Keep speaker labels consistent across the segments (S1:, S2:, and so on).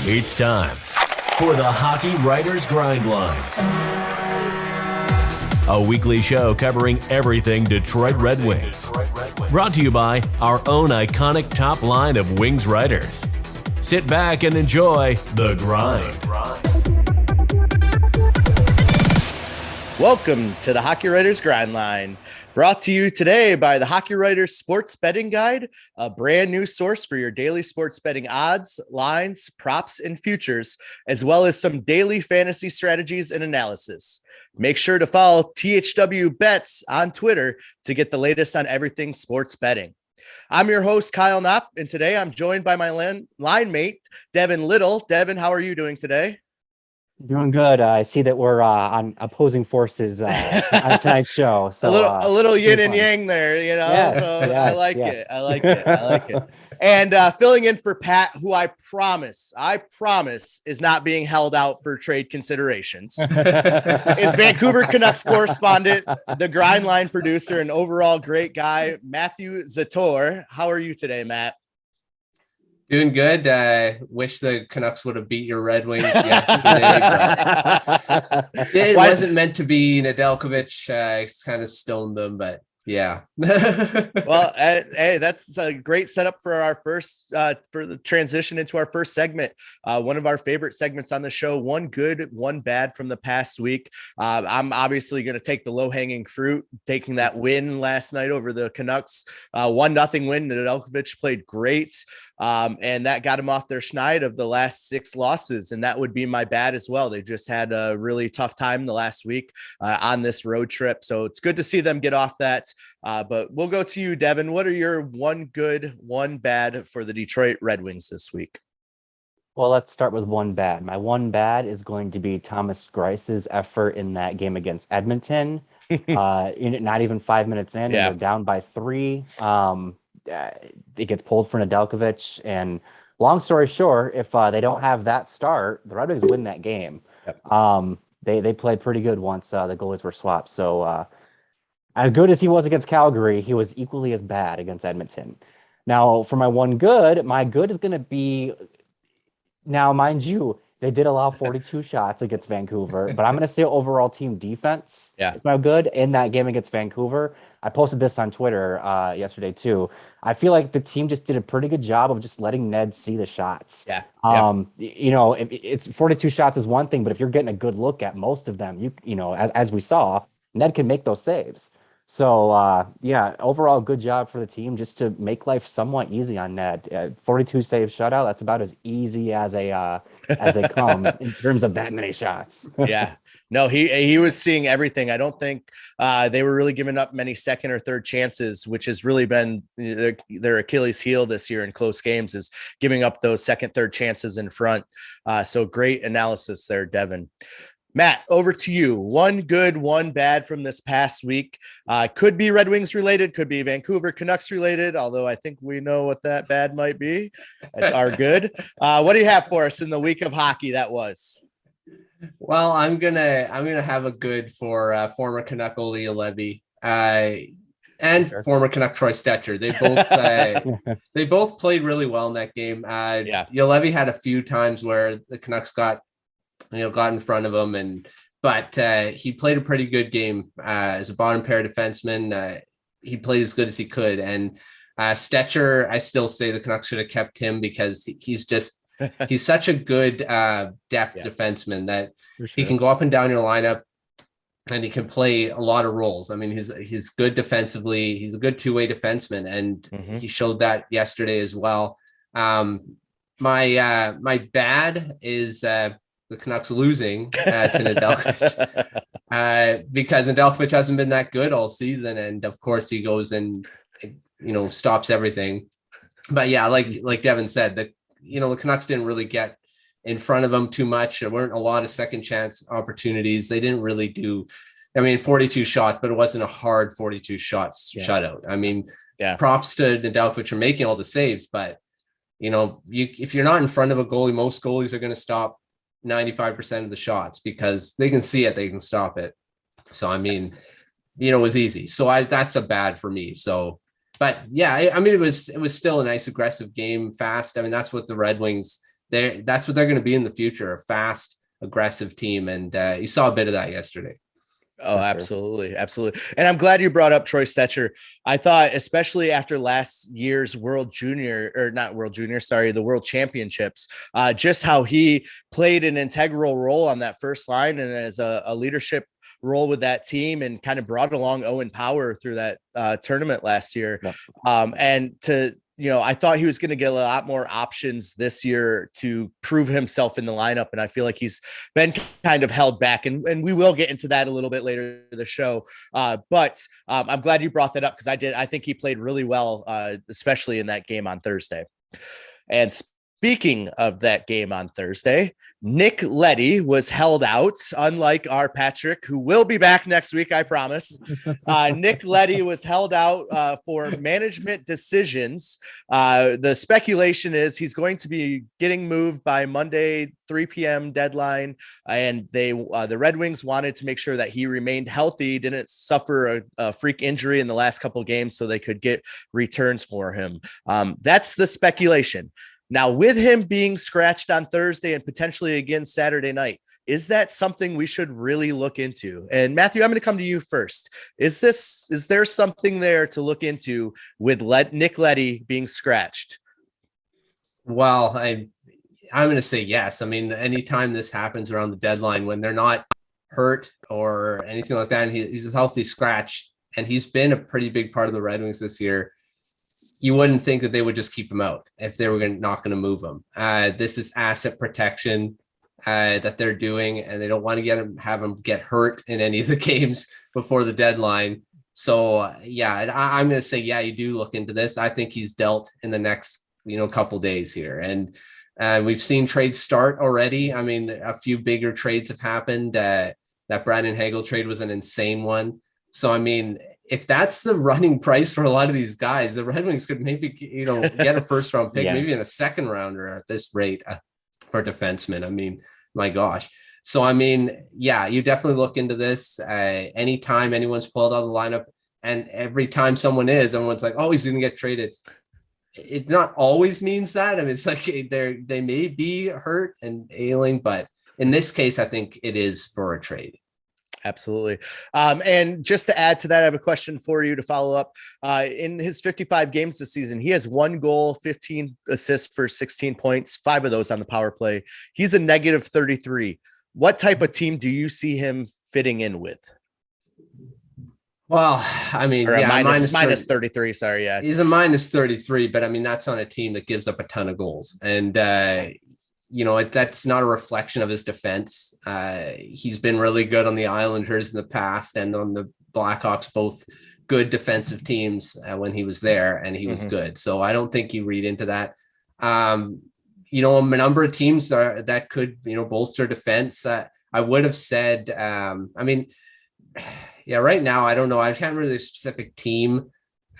S1: It's time for the Hockey Writers Grindline, a weekly show covering everything Detroit Red Wings. Brought to you by our own iconic top line of Wings writers. Sit back and enjoy The Grind.
S2: Welcome to the Hockey Writers Grindline, brought to you today by the Hockey Writers Sports Betting Guide, a brand new source for your daily sports betting odds, lines, props, and futures, as well as some daily fantasy strategies and analysis. Make sure to follow THW Bets on Twitter to get the latest on everything sports betting. I'm your host, Kyle Knopp, and today I'm joined by my line mate, Devin Little. Devin, how are you doing today?
S3: Doing good. I see that we're on opposing forces on tonight's show. So
S2: a little yin and yang there, you know.
S3: Yes,
S2: so
S3: yes,
S2: I like
S3: yes.
S2: it. I like it. And filling in for Pat, who I promise is not being held out for trade considerations, is Vancouver Canucks correspondent, the Grindline producer, and overall great guy, Matthew Zator. How are you today, Matt?
S4: Doing good. Wish the Canucks would have beat your Red Wings yesterday. But it wasn't meant to be. Nedeljkovic kind of stoned them, but yeah.
S2: Well, hey, that's a great setup for our first for the transition into our first segment. One of our favorite segments on the show, one good, one bad from the past week. I'm obviously going to take the low-hanging fruit, taking that win last night over the Canucks. 1-0 win. Nedeljkovic played great. And that got him off their schneid of the last 6 losses. And that would be my bad as well. They just had a really tough time the last week on this road trip. So it's good to see them get off that. But we'll go to you, Devin. What are your one good, one bad for the Detroit Red Wings this week?
S3: Well, let's start with one bad. My one bad is going to be Thomas Grice's effort in that game against Edmonton. Not even 5 minutes in, and they're down by 3. It gets pulled for Nedeljkovic, and long story short, if they don't have that start, the Red Wings win that game. Yep. They played pretty good once the goalies were swapped. So as good as he was against Calgary, he was equally as bad against Edmonton. Now, for my one good, my good is going to be, now, mind you, they did allow 42 shots against Vancouver, but I'm going to say overall team defense is my good in that game against Vancouver. I posted this on Twitter yesterday too. I feel like the team just did a pretty good job of just letting Ned see the shots. It's 42 shots is one thing, but if you're getting a good look at most of them, as we saw, Ned can make those saves. So, overall good job for the team just to make life somewhat easy on Ned. 42 save shutout, that's about as easy as they come in terms of that many shots.
S2: Yeah. No, he was seeing everything. I don't think they were really giving up many second or third chances, which has really been their Achilles heel this year in close games, is giving up those second, third chances in front. So great analysis there, Devin. Matt, over to you. One good, one bad from this past week. Could be Red Wings related, could be Vancouver Canucks related, although I think we know what that bad might be. That's our good. What do you have for us in the week of hockey that was?
S4: Well, I'm gonna have a good for former Canuck goalie Levy and former Canuck Troy Stecher. They both played really well in that game. Levy had a few times where the Canucks got in front of him, but he played a pretty good game as a bottom pair defenseman. He played as good as he could, and Stecher, I still say the Canucks should have kept him because he's such a good depth defenseman that he can go up and down your lineup and he can play a lot of roles. I mean, he's good defensively. He's a good two-way defenseman, and he showed that yesterday as well. My bad is the Canucks losing to Nedeljkovic because Nedeljkovic hasn't been that good all season, and of course he goes and stops everything. But yeah, like Devin said, the Canucks didn't really get in front of them too much. There weren't a lot of second chance opportunities. They didn't really do, 42 shots, but it wasn't a hard 42 shots shutout. Props to Nedeljkovic for making all the saves, but if you're not in front of a goalie, most goalies are going to stop 95% of the shots because they can see it, they can stop it. So, it was easy. So that's a bad for me. So, but yeah, it was still a nice aggressive game, fast. That's what the Red Wings that's what they're going to be in the future, a fast, aggressive team. And you saw a bit of that yesterday.
S2: Oh, absolutely. Absolutely. And I'm glad you brought up Troy Stecher. I thought, especially after last year's the World Championships, just how he played an integral role on that first line and as a leadership role with that team, and kind of brought along Owen Power through that tournament last year.
S3: Yep.
S2: I thought he was going to get a lot more options this year to prove himself in the lineup. And I feel like he's been kind of held back, and we will get into that a little bit later in the show. But I'm glad you brought that up, because I think he played really well, especially in that game on Thursday. And speaking of that game on Thursday, Nick Leddy was held out, unlike our Patrick, who will be back next week, I promise. Nick Leddy was held out for management decisions. The speculation is he's going to be getting moved by Monday, 3 p.m. deadline, and the Red Wings wanted to make sure that he remained healthy, didn't suffer a freak injury in the last couple of games, so they could get returns for him. That's the speculation. Now, with him being scratched on Thursday and potentially again Saturday night, is that something we should really look into? And Matthew, I'm going to come to you first. Is there something there to look into with Nick Leddy being scratched?
S4: Well, I'm going to say yes. I mean, anytime this happens around the deadline, when they're not hurt or anything like that, and he's a healthy scratch, and he's been a pretty big part of the Red Wings this year, you wouldn't think that they would just keep him out if they were not going to move him. This is asset protection that they're doing, and they don't want to have him get hurt in any of the games before the deadline. So yeah, I'm going to say, yeah, you do look into this. I think he's dealt in the next, couple days here. And we've seen trades start already. I mean, a few bigger trades have happened. That Brandon Hagel trade was an insane one. So, I mean, if that's the running price for a lot of these guys, the Red Wings could maybe, get a first round pick, maybe in a second rounder at this rate for defensemen. I mean, my gosh. So, I mean, yeah, you definitely look into this. Anytime anyone's pulled out of the lineup, and every time everyone's like, oh, he's going to get traded. It not always means that. I mean, it's like they may be hurt and ailing, but in this case, I think it is for a trade.
S2: Absolutely. And just to add to that, I have a question for you to follow up. In his 55 games this season, he has 1 goal, 15 assists for 16 points, 5 of those on the power play. He's a negative 33. What type of team do you see him fitting in with?
S4: Well, I mean,
S2: minus 33. Sorry. Yeah.
S4: He's a minus 33, but I mean, that's on a team that gives up a ton of goals. And, that's not a reflection of his defense. He's been really good on the Islanders in the past and on the Blackhawks, both good defensive teams when he was there, and he was good. So I don't think you read into that. A number of teams that could, bolster defense. I would have said, right now, I don't know. I can't remember the specific team.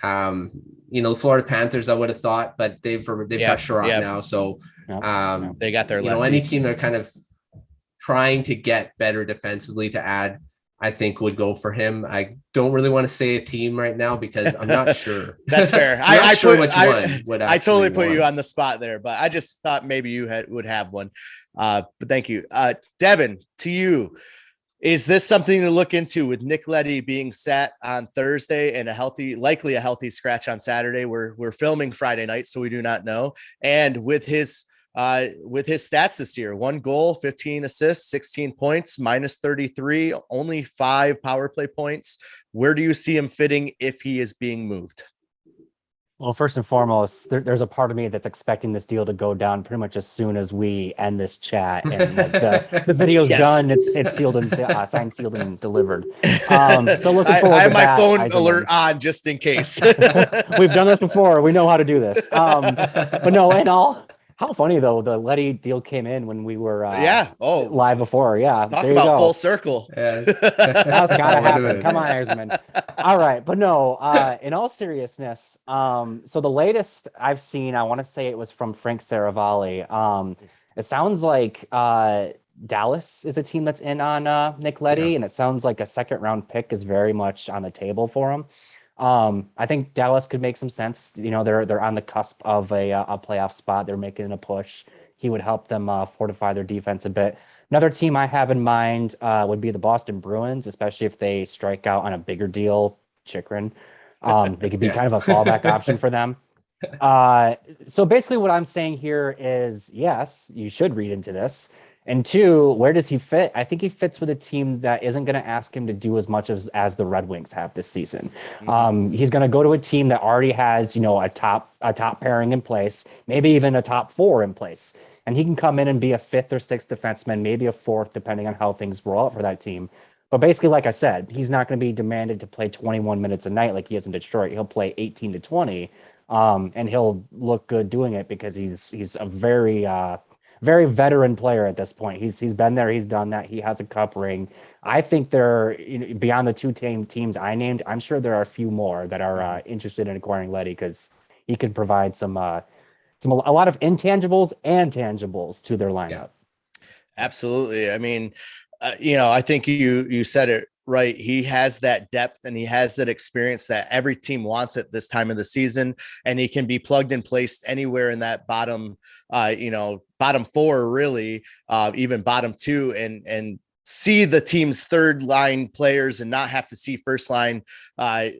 S4: The Florida Panthers, I would have thought, but they've got Sherrod now. So
S2: they got their
S4: any team they're kind of trying to get better defensively to add, I think would go for him. I don't really want to say a team right now because I'm not sure.
S2: That's fair.
S4: I
S2: totally put you on the spot there, but I just thought maybe you would have one. But thank you. Devin, to you. Is this something to look into with Nick Leddy being sat on Thursday and likely a healthy scratch on Saturday? We're filming Friday night, so we do not know. And with his stats this year, 1 goal, 15 assists, 16 points, minus 33, only 5 power play points. Where do you see him fitting if he is being moved?
S3: Well, first and foremost, there's a part of me that's expecting this deal to go down pretty much as soon as we end this chat and the video's done. It's sealed and signed, sealed, and delivered. So looking forward. I
S2: have my phone alert on just in case.
S3: We've done this before. We know how to do this. But no, and all. How funny though, the Leddy deal came in when we were live before. Yeah.
S2: Talk about full circle.
S4: Yeah.
S3: That's gotta happen. Come on, Erzman. All right. But no, in all seriousness, so the latest I've seen, I want to say it was from Frank Saravalli. It sounds like Dallas is a team that's in on Nick Leddy, and it sounds like a 2nd round pick is very much on the table for him. I think Dallas could make some sense. They're on the cusp of a playoff spot. They're making a push. he would help them fortify their defense a bit. Another team I have in mind would be the Boston Bruins, especially if they strike out on a bigger deal, Chychrun. They could be kind of a fallback option for them. So basically what I'm saying here is, yes, you should read into this. And two, where does he fit? I think he fits with a team that isn't going to ask him to do as much as the Red Wings have this season. He's going to go to a team that already has, a top pairing in place, maybe even a top 4 in place. And he can come in and be a 5th or 6th defenseman, maybe a 4th, depending on how things roll out for that team. But basically, like I said, he's not going to be demanded to play 21 minutes a night like he is in Detroit. He'll play 18 to 20, and he'll look good doing it because he's a very very veteran player at this point. He's been there, he's done that. He has a cup ring. I think they're beyond the 2 teams I named. I'm sure there are a few more that are interested in acquiring Leddy because he could provide a lot of intangibles and tangibles to their lineup.
S2: Yeah. Absolutely. I mean, I think you said it right. He has that depth and he has that experience that every team wants at this time of the season. And he can be plugged and placed anywhere in that bottom 4, really, even bottom 2, and see the team's third line players and not have to see first line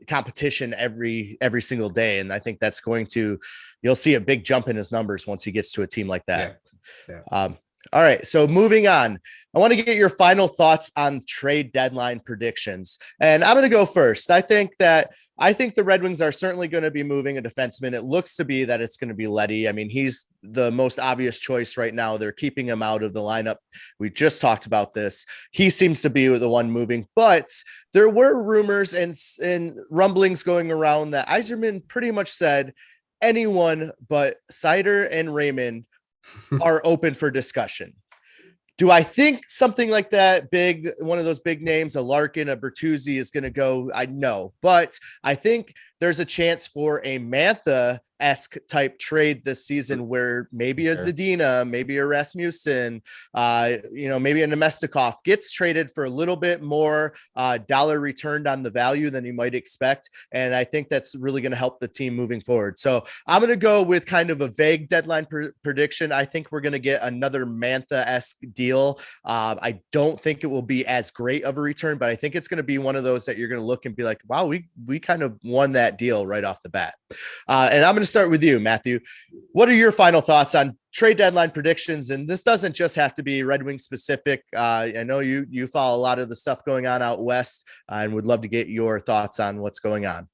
S2: competition every single day. And I think that's you'll see a big jump in his numbers once he gets to a team like that. Yeah. All right. So moving on, I want to get your final thoughts on trade deadline predictions. And I'm going to go first. I think the Red Wings are certainly going to be moving a defenseman. It looks to be that it's going to be Leddy. I mean, he's the most obvious choice right now. They're keeping him out of the lineup. We just talked about this. He seems to be the one moving, but there were rumors and rumblings going around that Yzerman pretty much said anyone but Zator and Raymond are open for discussion. Do I think something like that one of those big names, a Larkin, a Bertuzzi is going to go? I know, but I think there's a chance for a Mantha-esque type trade this season where maybe a Zadina, maybe a Rasmussen, maybe a Nemestikov gets traded for a little bit more dollar returned on the value than you might expect. And I think that's really going to help the team moving forward. So I'm going to go with kind of a vague deadline prediction. I think we're going to get another Mantha-esque deal. I don't think it will be as great of a return, but I think it's going to be one of those that you're going to look and be like, wow, we kind of won that deal right off the bat. And I'm going to start with you, Matthew. What are your final thoughts on trade deadline predictions? And this doesn't just have to be Red Wings specific. I know you follow a lot of the stuff going on out west, and would love to get your thoughts on what's going on.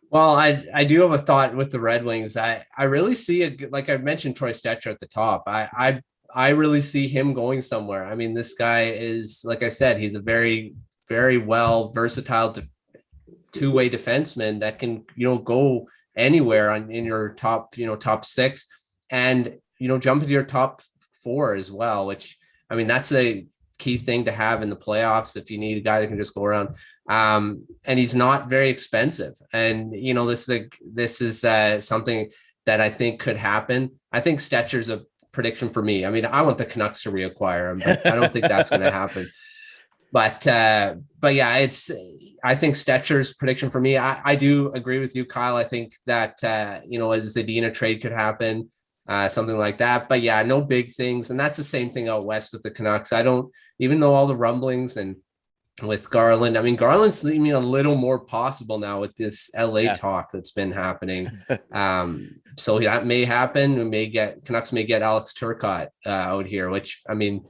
S4: Well, I do have a thought with the Red Wings. I really see it, like I mentioned, Troy Stecher at the top. I really see him going somewhere. I mean, this guy is, like I said, he's a very, very versatile two-way defenseman that can, go anywhere in your top 6 and, jump into your top 4 as well, which, I mean, that's a key thing to have in the playoffs if you need a guy that can just go around. And he's not very expensive. And, this is something that I think could happen. I think Stetcher's a prediction for me. I mean, I want the Canucks to reacquire him, but I don't think that's going to happen. But yeah, I think Stetcher's prediction for me. I do agree with you, Kyle. I think that, a Zadina trade could happen, something like that. But yeah, no big things. And that's the same thing out west with the Canucks. Even though all the rumblings and with Garland, I mean, Garland's seeming a little more possible now with this LA talk that's been happening. So that may happen. Canucks may get Alex Turcotte out here, which, I mean,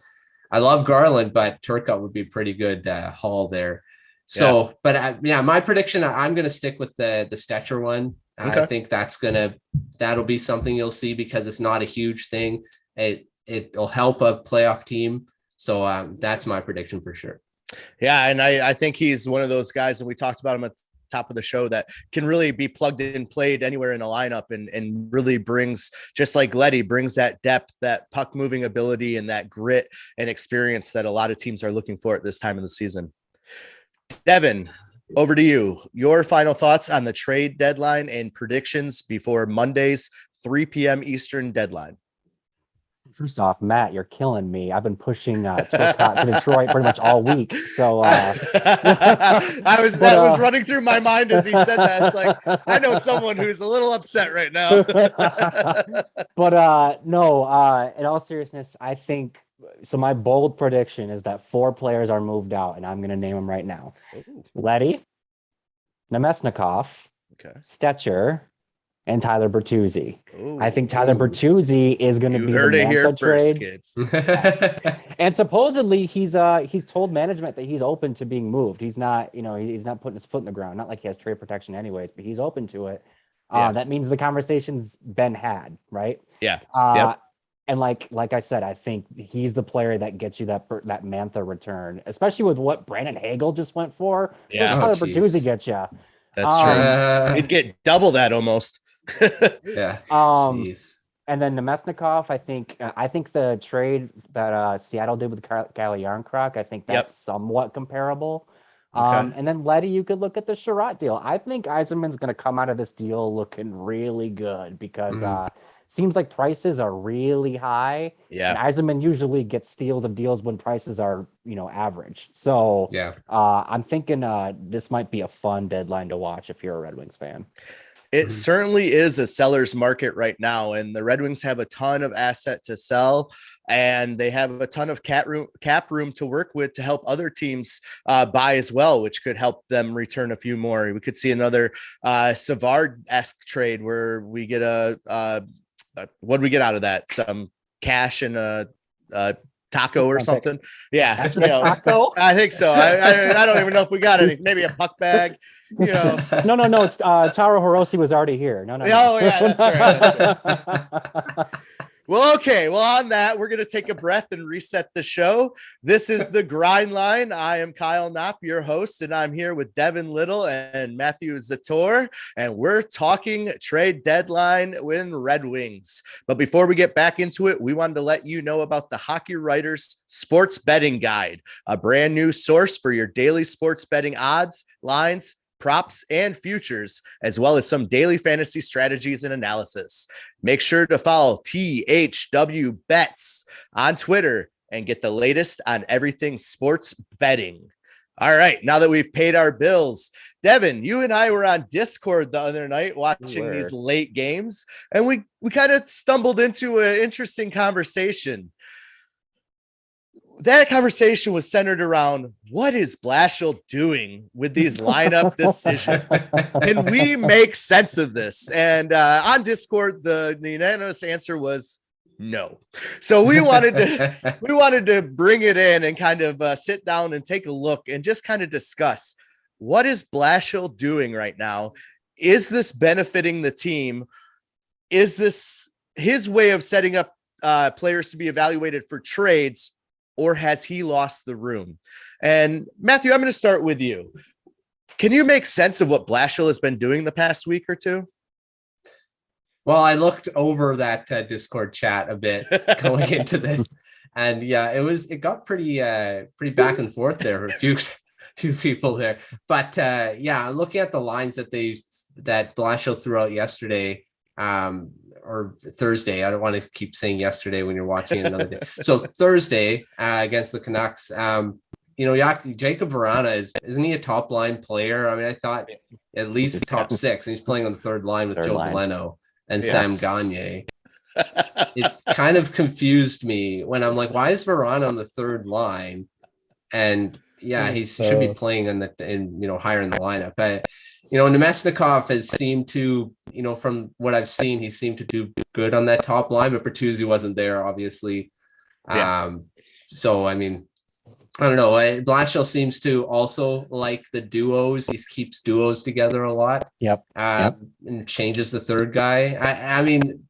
S4: I love Garland, but Turcotte would be pretty good haul there. So, but my prediction, I'm going to stick with the Stecher one. Okay. I think that'll be something you'll see because it's not a huge thing. It'll help a playoff team. So that's my prediction for sure.
S2: Yeah. And I think he's one of those guys, and we talked about him at the top of the show, that can really be plugged in, played anywhere in a lineup, and really brings, just like Leddy, brings that depth, that puck moving ability, and that grit and experience that a lot of teams are looking for at this time of the season. Devin, over to you. Your final thoughts on the trade deadline and predictions before Monday's 3 p.m. Eastern deadline.
S3: First off, Matt, you're killing me. I've been pushing to Detroit pretty much all week. So
S2: that was running through my mind as he said that. It's like, I know someone who's a little upset right now.
S3: But no, in all seriousness, I think so. My bold prediction is that 4 players are moved out, and I'm going to name them right now.
S2: Ooh.
S3: Leddy, Nemesnikov, Stetcher, and Tyler Bertuzzi.
S2: Ooh.
S3: I think Tyler Bertuzzi is going to be
S2: heard
S3: the
S2: it here
S3: Mantha trade.
S2: Kids.
S3: Yes. And supposedly he's told management that he's open to being moved. He's not, he's not putting his foot in the ground. Not like he has trade protection anyways, but he's open to it. That means the conversation's been had, right?
S2: Yeah.
S3: Yep. And like I said, I think he's the player that gets you that Mantha return, especially with what Brandon Hagel just went for.
S2: Yeah.
S3: Tyler Bertuzzi get you.
S2: That's true. He'd get double that almost.
S4: Yeah.
S3: And then Nemesnikov, I think the trade that Seattle did with Kyle Yarncroc, I think that's somewhat comparable. And then Leddy, you could look at the Sherratt deal. I think Yzerman's going to come out of this deal looking really good because seems like prices are really high.
S2: Yeah.
S3: And Yzerman usually gets steals of deals when prices are, average. So I'm thinking this might be a fun deadline to watch if you're a Red Wings fan.
S2: It certainly is a seller's market right now, and the Red Wings have a ton of asset to sell, and they have a ton of cap room to work with to help other teams buy as well, which could help them return a few more. We could see another Savard-esque trade where we get what do we get out of that? Some cash and a taco or something. Yeah.
S3: Taco?
S2: I think so. I don't even know if we got any, maybe a puck bag,
S3: No. It's Taro Hirose was already here. No.
S2: Oh yeah, that's right. Well, okay. Well, on that, we're going to take a breath and reset the show. This is the Grind Line. I am Kyle Knopp, your host, and I'm here with Devin Little and Matthew Zator, and we're talking trade deadline with Red Wings. But before we get back into it, we wanted to let you know about the Hockey Writers Sports Betting Guide, a brand new source for your daily sports betting odds, lines, props, and futures, as well as some daily fantasy strategies and analysis. Make sure to follow THW Bets on Twitter and get the latest on everything sports betting. All right, now that we've paid our bills, Devin, you and I were on Discord the other night watching these late games, and we kind of stumbled into an interesting conversation. That conversation was centered around what is Blashill doing with these lineup decisions? Can we make sense of this? And on Discord, the unanimous answer was no. So we wanted to bring it in and kind of sit down and take a look and just kind of discuss what is Blashill doing right now? Is this benefiting the team? Is this his way of setting up players to be evaluated for trades? Or has he lost the room? And Matthew, I'm going to start with you. Can you make sense of what Blashill has been doing the past week or two?
S4: Well, I looked over that Discord chat a bit going into this, and it got pretty back and forth there for a few people there. But looking at the lines that Blashill threw out yesterday, or Thursday. I don't want to keep saying yesterday when you're watching it another day. So Thursday against the Canucks, Jacob Vrana isn't he a top line player? I mean, I thought at least top 6, and he's playing on the third line with Joe Boleno and Sam Gagner. It kind of confused me when I'm like, why is Vrana on the third line? And he should be playing higher in the lineup. Nemesnikov has seemed to, from what I've seen, he seemed to do good on that top line, but Bertuzzi wasn't there, obviously. So, I mean, I don't know. Blashill seems to also like the duos. He keeps duos together a lot. And changes the third guy. I mean,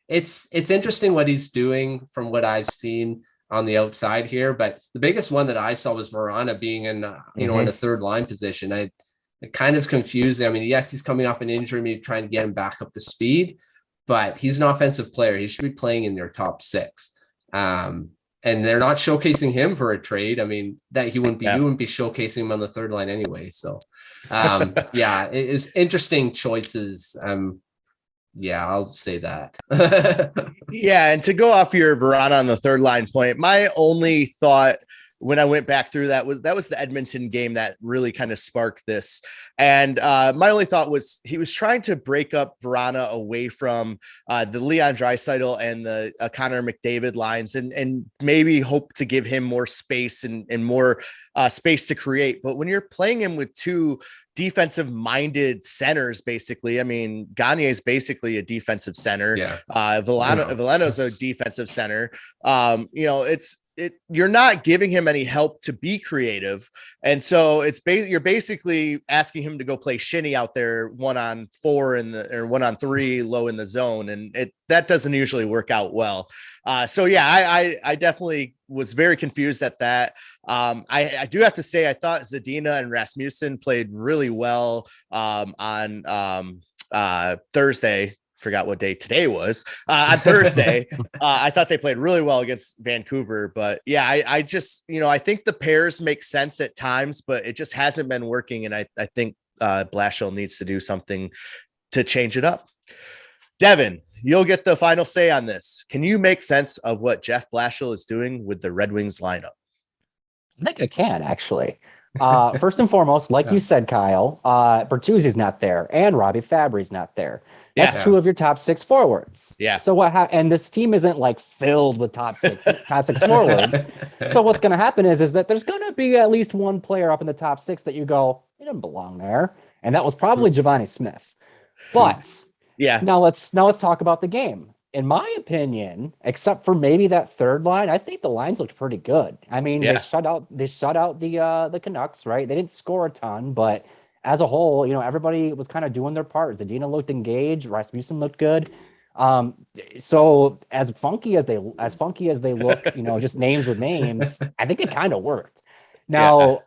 S4: it's interesting what he's doing from what I've seen on the outside here, but the biggest one that I saw was Vrana being in, in the third line position. It kind of confused. I mean, yes, he's coming off an injury, maybe trying to get him back up to speed, but he's an offensive player. He should be playing in their top 6. And they're not showcasing him for a trade. I mean, that you wouldn't be showcasing him on the third line anyway. So, it is interesting choices. Yeah, I'll say that.
S2: Yeah, and to go off your Verona on the third line point, my only thought when I went back through that was the Edmonton game that really kind of sparked this. And my only thought was he was trying to break up Verona away from the Leon Draisaitl and the Connor McDavid lines and maybe hope to give him more space and more space to create. But when you're playing him with two defensive minded centers, basically, I mean, Gagne is basically a defensive center.
S4: Yeah.
S2: Veleno's a defensive center. You're not giving him any help to be creative. And so you're basically asking him to go play shinny out there 1-on-4 or 1-on-3 low in the zone. And that doesn't usually work out well. I definitely was very confused at that. I do have to say, I thought Zadina and Rasmussen played really well on Thursday. Forgot what day today was on Thursday. I thought they played really well against Vancouver, but yeah, I just, I think the pairs make sense at times, but it just hasn't been working. And I think Blashill needs to do something to change it up. Devin, you'll get the final say on this. Can you make sense of what Jeff Blashill is doing with the Red Wings lineup?
S3: I think I can, actually. First and foremost, like you said, Kyle, Bertuzzi's not there and Robbie Fabry's not there. That's two of your top six forwards.
S2: Yeah.
S3: So and this team isn't like filled with top six forwards. So what's going to happen is that there's going to be at least one player up in the top six that you go, he didn't belong there. And that was probably Giovanni Smith. But
S2: yeah,
S3: now let's talk about the game. In my opinion, except for maybe that third line, I think the lines looked pretty good. I mean, they shut out the Canucks, right? They didn't score a ton, but as a whole, everybody was kind of doing their part. Zadina looked engaged, Rasmussen looked good. So as funky as they look, just names with names, I think it kind of worked. Now,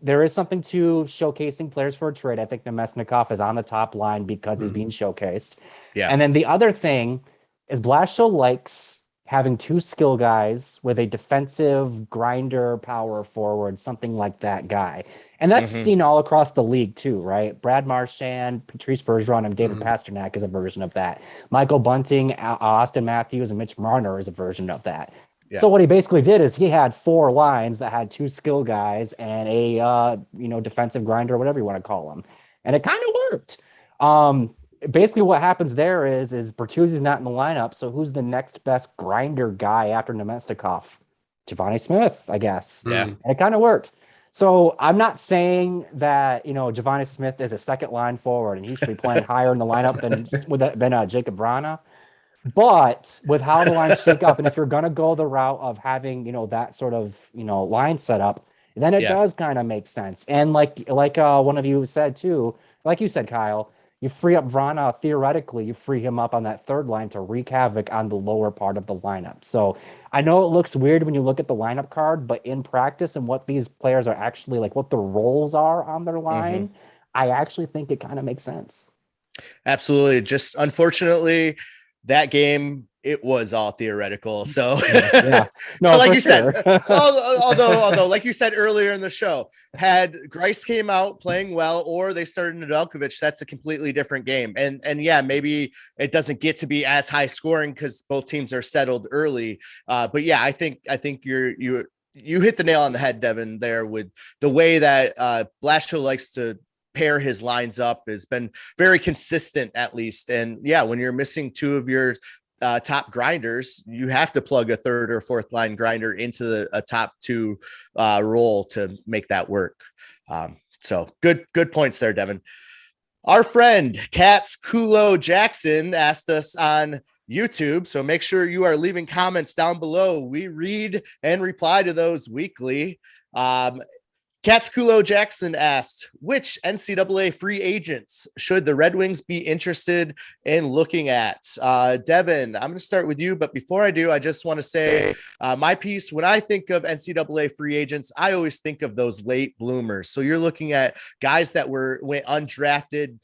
S3: there is something to showcasing players for a trade. I think Nemesnikov is on the top line because he's being showcased. Yeah. And then the other thing is Blashill likes having two skill guys with a defensive grinder power forward, something like that guy. And that's seen all across the league too, right? Brad Marchand, Patrice Bergeron, and David Pasternak is a version of that. Michael Bunting, Austin Matthews, and Mitch Marner is a version of that. Yeah. So what he basically did is he had four lines that had two skill guys and a defensive grinder, whatever you want to call them, and it kind of worked. Basically, what happens there is Bertuzzi's not in the lineup, so who's the next best grinder guy after Nemesnikov? Giovanni Smith, I guess.
S2: Yeah,
S3: and it kind of worked. So I'm not saying that Giovanni Smith is a second line forward and he should be playing higher in the lineup than Jacob Vrana. But with how the lines shake up, and if you're going to go the route of having, that sort of, line set up, then it does kind of make sense. And like one of you said too, like you said, Kyle, you free up Vrana, theoretically, you free him up on that third line to wreak havoc on the lower part of the lineup. So I know it looks weird when you look at the lineup card, but in practice and what these players are actually like, what the roles are on their line, I actually think it kind of makes sense.
S2: Absolutely. Just unfortunately, that game, it was all theoretical. So,
S3: no,
S2: like you said, although, like you said earlier in the show, had Greiss came out playing well, or they started Nedeljkovic, that's a completely different game. And yeah, maybe it doesn't get to be as high scoring because both teams are settled early. But yeah, I think you hit the nail on the head, Devin, there with the way that Blashill likes to pair his lines up has been very consistent, at least. And yeah, when you're missing two of your top grinders, you have to plug a third or fourth line grinder into a top two role to make that work. So good points there, Devin. Our friend Katz Kulo Jackson asked us on YouTube, so make sure you are leaving comments down below. We read and reply to those weekly. Katskulo Jackson asked, which NCAA free agents should the Red Wings be interested in looking at? Devin, I'm going to start with you, but before I do, I just want to say my piece, when I think of NCAA free agents, I always think of those late bloomers. So you're looking at guys that went undrafted,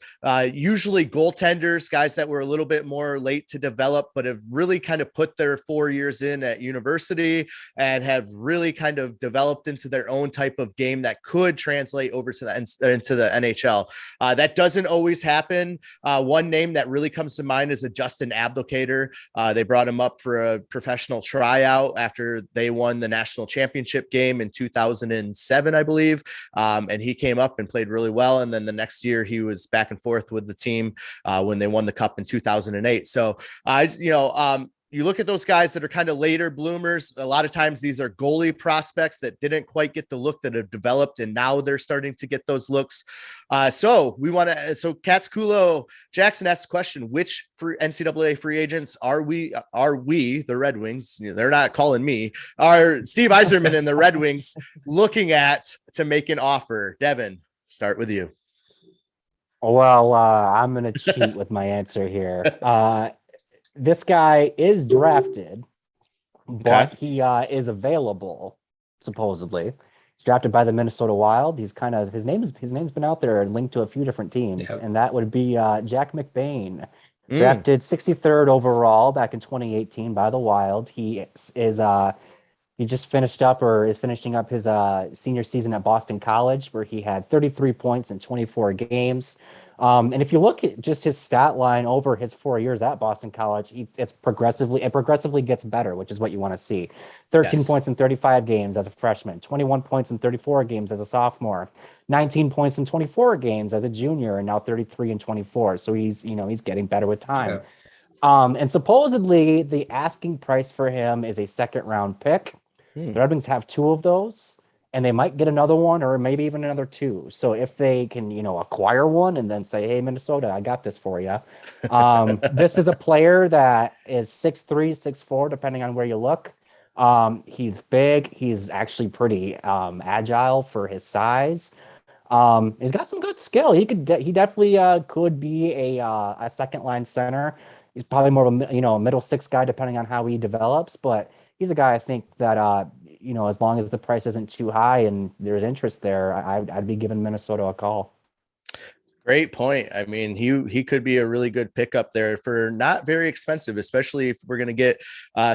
S2: usually goaltenders, guys that were a little bit more late to develop, but have really kind of put their 4 years in at university and have really kind of developed into their own type of game that that could translate over to into the NHL. That doesn't always happen. One name that really comes to mind is a Justin Abdelkader. They brought him up for a professional tryout after they won the national championship game in 2007, I believe. And he came up and played really well. And then the next year he was back and forth with the team when they won the cup in 2008. So you look at those guys that are kind of later bloomers. A lot of times these are goalie prospects that didn't quite get the look that have developed, and now they're starting to get those looks. So Katskulo Jackson asked the question, which NCAA free agents are we, the Red Wings, they're not calling me, are Steve Yzerman and the Red Wings looking at to make an offer? Devin, start with you.
S3: Well, I'm going to cheat with my answer here. This guy is drafted, but he is available, supposedly. He's drafted by the Minnesota Wild. His name's been out there and linked to a few different teams, and that would be Jack McBain, drafted 63rd overall back in 2018 by the Wild. He just finished up or is finishing up his senior season at Boston College, where he had 33 points in 24 games. And if you look at just his stat line over his 4 years at Boston College, it progressively gets better, which is what you want to see. 13 points in 35 games as a freshman, 21 points in 34 games as a sophomore, 19 points in 24 games as a junior, and now 33 and 24. So he's getting better with time. Yeah. And supposedly the asking price for him is a second round pick. The Red Wings have 2 of those, and they might get another one or maybe even another 2. So if they can, acquire one and then say, hey, Minnesota, I got this for you. This is a player that is 6'3", 6'4", depending on where you look. He's big. He's actually pretty agile for his size. He's got some good skill. He definitely could be a second line center. He's probably more of a middle six guy, depending on how he develops, but he's a guy I think that, as long as the price isn't too high and there's interest there, I'd be giving Minnesota a call.
S2: Great point. I mean, he could be a really good pickup there for not very expensive, especially if we're going to get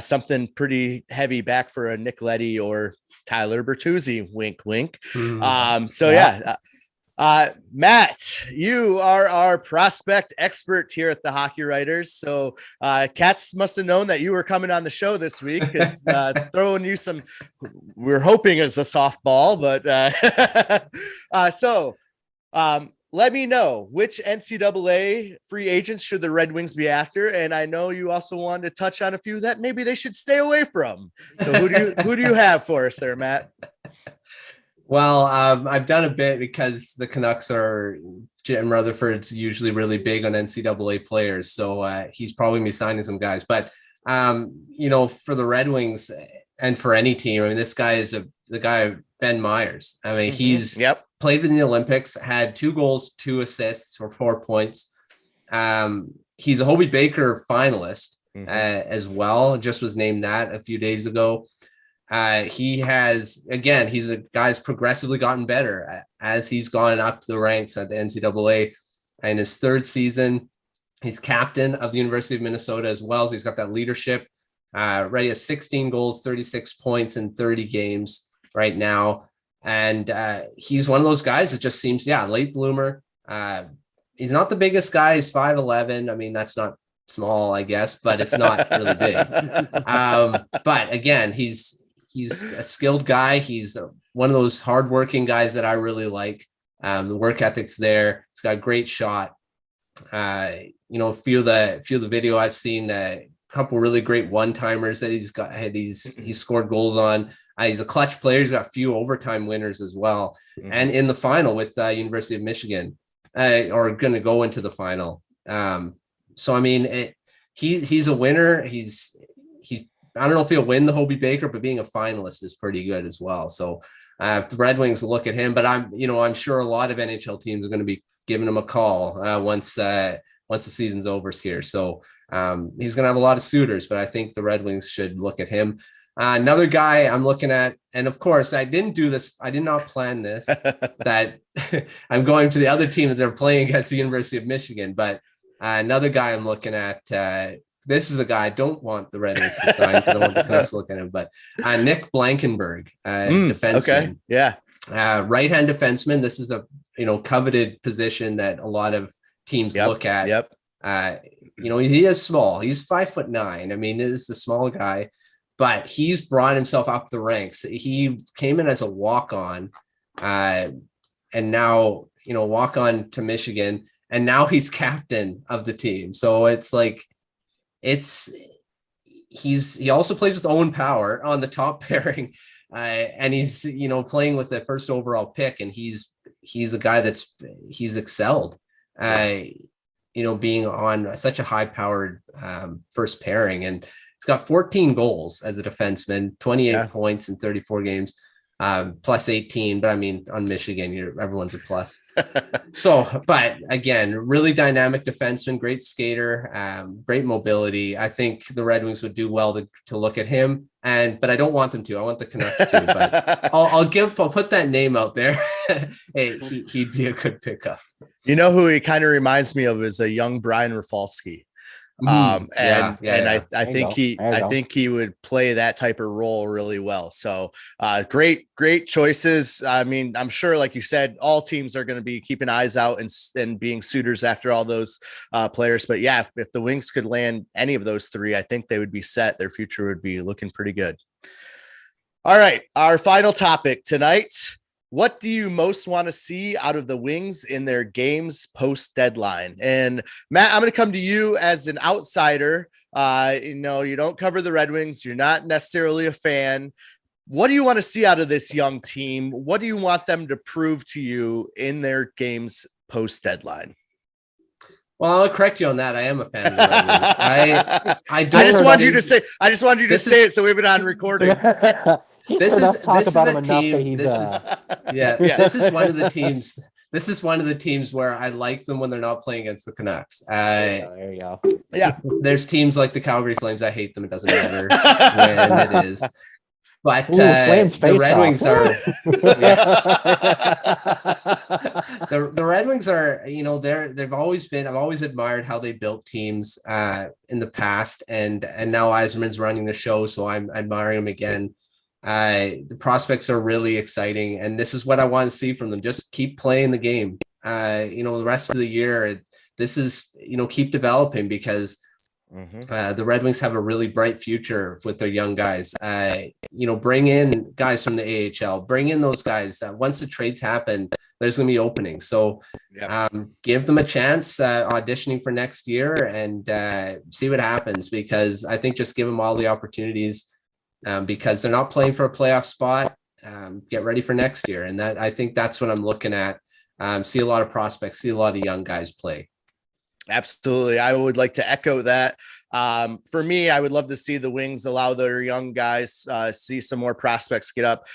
S2: something pretty heavy back for a Nick Leddy or Tyler Bertuzzi. Wink, wink. Matt, you are our prospect expert here at the Hockey Writers. So Katz must have known that you were coming on the show this week, because throwing you some, we're hoping is a softball, but let me know which NCAA free agents should the Red Wings be after. And I know you also wanted to touch on a few that maybe they should stay away from. So who do you have for us there, Matt?
S4: Well, I've done a bit because the Canucks Jim Rutherford's usually really big on NCAA players. So he's probably be signing some guys. But, for the Red Wings and for any team, I mean, this guy is the guy, Ben Meyers. I mean, he's played in the Olympics, had 2 goals, 2 assists for 4 points. He's a Hobey Baker finalist as well. Just was named that a few days ago. He's a guy's progressively gotten better as he's gone up the ranks at the NCAA. In his 3rd season, he's captain of the University of Minnesota as well. So he's got that leadership. Ready at 16 goals, 36 points in 30 games right now. And he's one of those guys that just seems, late bloomer. He's not the biggest guy. He's 5'11". I mean, that's not small, I guess, but it's not really big. But again, he's a skilled guy. He's one of those hardworking guys that I really like. The work ethic's there. He's got a great shot. A few of the video I've seen, a couple really great one-timers that he's scored goals on. He's a clutch player. He's got a few overtime winners as well. And in the final with University of Michigan, or going to go into the final. So, I mean, he's a winner. I don't know if he'll win the Hobey Baker, but being a finalist is pretty good as well. So if the Red Wings look at him, but I'm sure a lot of NHL teams are going to be giving him a call once the season's over here. So he's going to have a lot of suitors, but I think the Red Wings should look at him. Another guy I'm looking at, and of course I didn't do this. I did not plan this, that I'm going to the other team that they're playing against, the University of Michigan, but another guy I'm looking at, this is the guy I don't want the Red Wings to sign because I want the Canucks to look at him, but Nick Blankenburg, defenseman.
S2: Okay. Yeah.
S4: Right-hand defenseman. This is a coveted position that a lot of teams look at.
S2: Yep.
S4: He is small. He's 5'9". I mean, this is a small guy, but he's brought himself up the ranks. He came in as a walk-on, and now walk-on to Michigan, and now he's captain of the team. So it's like he also plays with Owen Power on the top pairing, and he's playing with the first overall pick, and he's a guy he's excelled. Being on such a high-powered first pairing, and he's got 14 goals as a defenseman, 28 points in 34 games, plus 18. But I mean, on Michigan, everyone's a plus. So, but again, really dynamic defenseman, great skater, great mobility. I think the Red Wings would do well to look at him, but I don't want them to. I want the Canucks to. But I'll put that name out there. Hey, he'd be a good pickup.
S2: You know who he kind of reminds me of is a young Brian Rafalski. I think he would play that type of role really well. So great choices. I mean, I'm sure, like you said, all teams are going to be keeping eyes out and being suitors after all those players. But yeah, if the Wings could land any of those three, I think they would be set. Their future would be looking pretty good. All right, our final topic tonight. What do you most want to see out of the Wings in their games post deadline? And Matt, I'm going to come to you as an outsider. You don't cover the Red Wings. You're not necessarily a fan. What do you want to see out of this young team? What do you want them to prove to you in their games post deadline?
S4: Well, I'll correct you on that. I am a fan of the Red Wings. I just
S2: want you to say it so we've been on recording.
S3: This is one
S4: of the teams where I like them when they're not playing against the Canucks.
S3: There you go.
S2: Yeah.
S4: There's teams like the Calgary Flames. I hate them. It doesn't matter when it is. But the Red Wings are the Red Wings are, I've always admired how they built teams in the past, and now Yzerman's running the show, so I'm admiring him again. The prospects are really exciting, and this is what I want to see from them. Just keep playing the game. The rest of the year, this is, keep developing, because the Red Wings have a really bright future with their young guys. Bring in guys from the AHL, bring in those guys that once the trades happen, there's going to be openings. So give them a chance auditioning for next year and see what happens, because I think just give them all the opportunities. Because they're not playing for a playoff spot. Get ready for next year. And I think that's what I'm looking at. See a lot of prospects, see a lot of young guys play.
S2: Absolutely. I would like to echo that. For me, I would love to see the Wings allow their young guys, see some more prospects get up,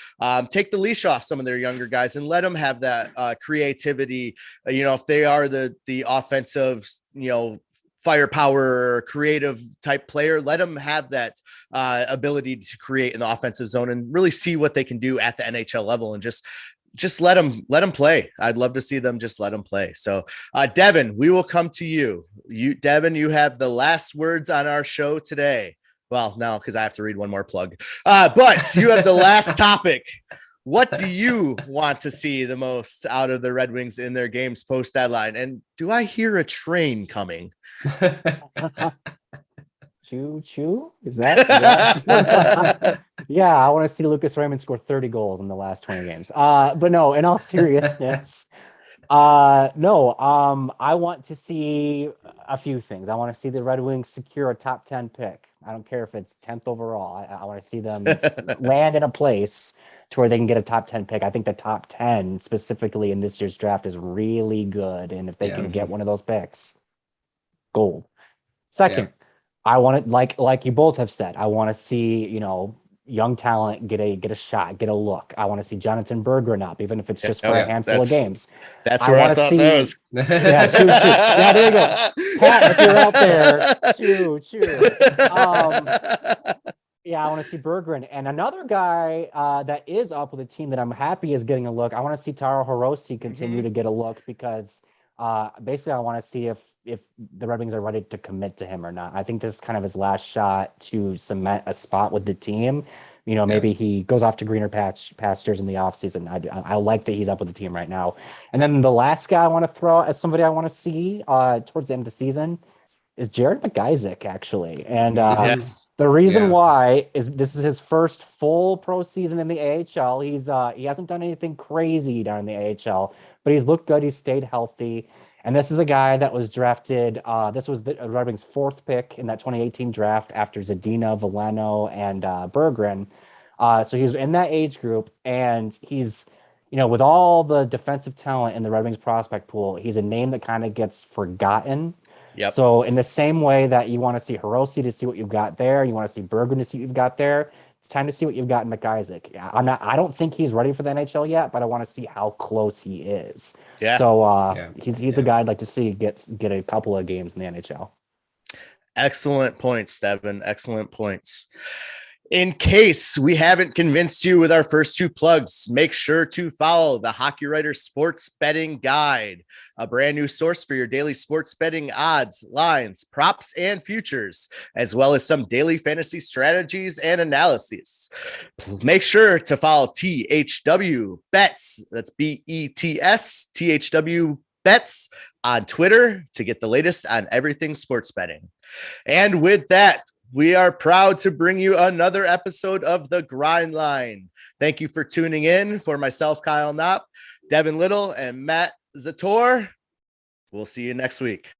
S2: take the leash off some of their younger guys and let them have that creativity. If they are the offensive, firepower or creative type player, let them have that ability to create in the offensive zone and really see what they can do at the NHL level, and just let them play. I'd love to see them just let them play. So Devin, we will come to you. Devin, you have the last words on our show today. Well, no, because I have to read one more plug, but you have the last topic. What do you want to see the most out of the Red Wings in their games post deadline? And do I hear a train coming?
S3: Choo? Is that? Yeah, I want to see Lucas Raymond score 30 goals in the last 20 games. But no, in all seriousness, I want to see a few things. I want to see the Red Wings secure a top 10 pick. I don't care if it's 10th overall. I want to see them land in a place to where they can get a top 10 pick. I think the top 10 specifically in this year's draft is really good. And if they can get one of those picks, gold. Second, I want it, like you both have said, I want to see, young talent get a shot, get a look. I want to see Jonathan Berggren up, even if it's just for a handful of games.
S2: That's where I thought that was.
S3: Yeah, choo. Yeah, there you go. Pat, if you're out there, choo. I want to see Berggren. And another guy that is up with a team that I'm happy is getting a look. I want to see Taro Hirose continue to get a look, because basically I want to see if the Red Wings are ready to commit to him or not. I think this is kind of his last shot to cement a spot with the team, maybe he goes off to greener pastures in the offseason. I like that he's up with the team right now. And then the last guy I want to throw as somebody I want to see towards the end of the season is Jared McIsaac, actually. And the reason why is this is his first full pro season in the AHL. He hasn't done anything crazy down in the AHL, but he's looked good. He's stayed healthy. And this is a guy that was drafted. This was the Red Wings' 4th pick in that 2018 draft after Zadina, Veleno, and Berggren. So he's in that age group, and he's, with all the defensive talent in the Red Wings prospect pool, he's a name that kind of gets forgotten.
S2: Yep.
S3: So in the same way that you want to see Hirose to see what you've got there, you want to see Berggren to see what you've got there, it's time to see what you've got in McIsaac. I don't think he's ready for the NHL yet, but I want to see how close he is.
S2: Yeah.
S3: So he's a guy I'd like to see get a couple of games in the NHL.
S2: Excellent points, Devin. Excellent points. In case we haven't convinced you with our first 2 plugs, make sure to follow the Hockey Writer Sports Betting Guide, a brand new source for your daily sports betting odds, lines, props, and futures, as well as some daily fantasy strategies and analyses. Make sure to follow THW Bets. That's BETS, THW Bets on Twitter to get the latest on everything sports betting. And with that, we are proud to bring you another episode of The Grind Line. Thank you for tuning in. For myself, Kyle Knopp, Devin Little, and Matt Zator, we'll see you next week.